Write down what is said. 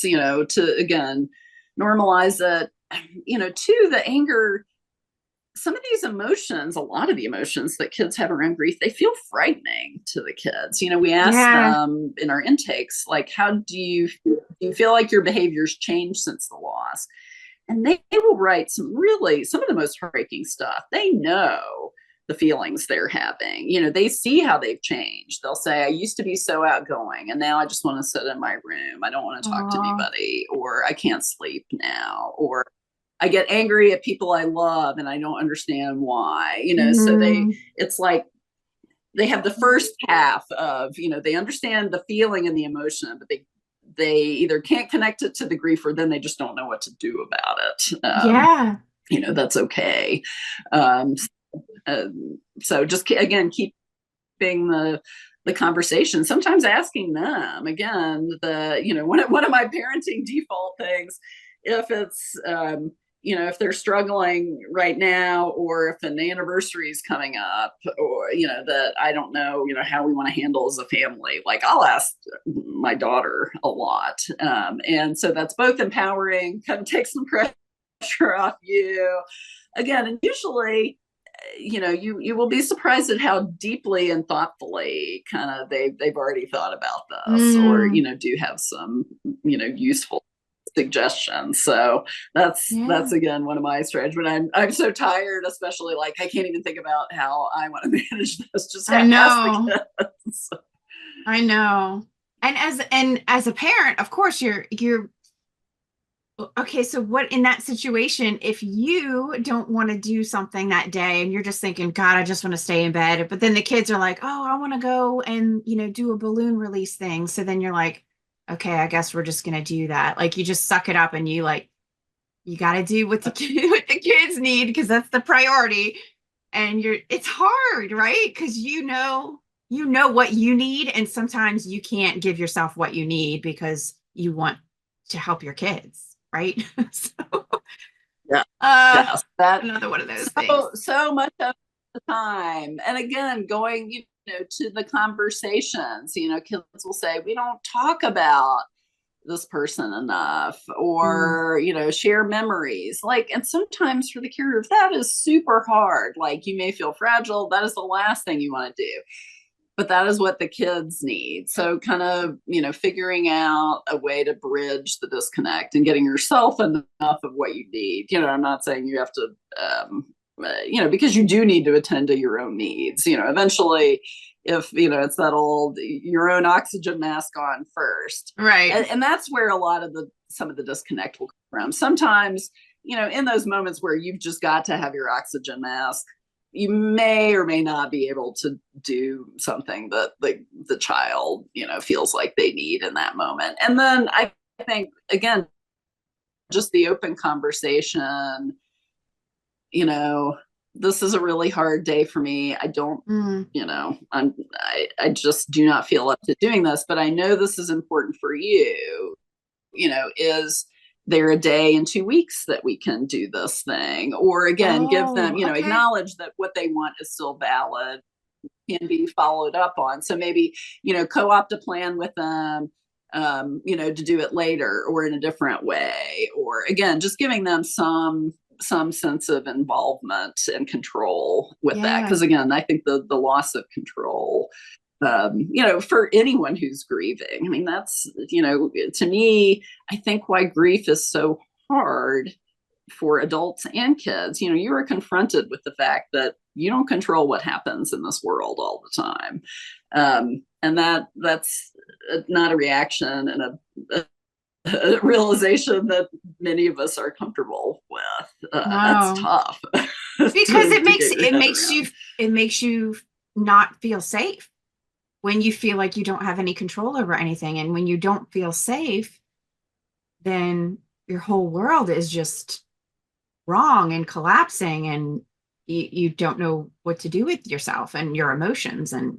works, to again normalize it. Too, the anger, some of these emotions, a lot of the emotions that kids have around grief, they feel frightening to the kids. We ask Yeah. them in our intakes, like, how do you feel like your behavior's changed since the loss? And they will write some of the most heartbreaking stuff. They know the feelings they're having. They see how they've changed. They'll say, I used to be so outgoing and now I just want to sit in my room. I don't want to talk to Oh, anybody, or I can't sleep now, or I get angry at people I love and I don't understand why. So hmm. it's like they have the first half of, they understand the feeling and the emotion, but they either can't connect it to the grief, or then they just don't know what to do about it. Yeah. That's okay. Um, uh, so just again, keeping the conversation, sometimes asking them again, one of my parenting default things, if it's if they're struggling right now, or if an anniversary is coming up, or that I don't know how we want to handle as a family, like I'll ask my daughter a lot, and so that's both empowering, kind of takes some pressure off you again. And usually you will be surprised at how deeply and thoughtfully kind of they've already thought about this, or Mm. do have some useful suggestions. So that's Yeah. again one of my strategies when I'm so tired, especially, like I can't even think about how I want to manage this. Just I ask the know. kids. I know. And as a parent, of course, you're okay. So what in that situation, if you don't want to do something that day and you're just thinking, God, I just want to stay in bed, but then the kids are like, oh, I want to go and do a balloon release thing. So then you're like, okay, I guess we're just gonna do that. Like you just suck it up and you got to do what what the kids need because that's the priority. And it's hard, right? Because you know what you need, and sometimes you can't give yourself what you need because you want to help your kids, right? So, Yeah. uh, Yes, that another one of those things. so much of the time. And again, going to the conversations, kids will say, we don't talk about this person enough, Mm, or share memories, like, and sometimes for the caregiver that is super hard. Like, you may feel fragile, that is the last thing you want to do, but that is what the kids need. So kind of figuring out a way to bridge the disconnect and getting yourself enough of what you need. I'm not saying you have to because you do need to attend to your own needs. Eventually, if it's that old, your own oxygen mask on first. right. And that's where a lot of the some of the disconnect will come from. Sometimes in those moments where you've just got to have your oxygen mask, you may or may not be able to do something that the child feels like they need in that moment. And then I think, again, just the open conversation, you know this is a really hard day for me. I don't Mm, I just do not feel up to doing this, but I know this is important for you. Is there a day in 2 weeks that we can do this thing? Or again, give them, oh, okay. acknowledge that what they want is still valid, can be followed up on. So maybe, co-opt a plan with them, to do it later or in a different way. Or again, just giving them some sense of involvement and control with that. Yeah. Because again, I think the loss of control, for anyone who's grieving, I mean, that's, to me, I think why grief is so hard for adults and kids. You are confronted with the fact that you don't control what happens in this world all the time. And that's not a reaction and a realization that many of us are comfortable with. That's No. tough Because to get your it head makes you around. it makes you not feel safe when you feel like you don't have any control over anything. And when you don't feel safe, then your whole world is just wrong and collapsing, and you don't know what to do with yourself and your emotions. And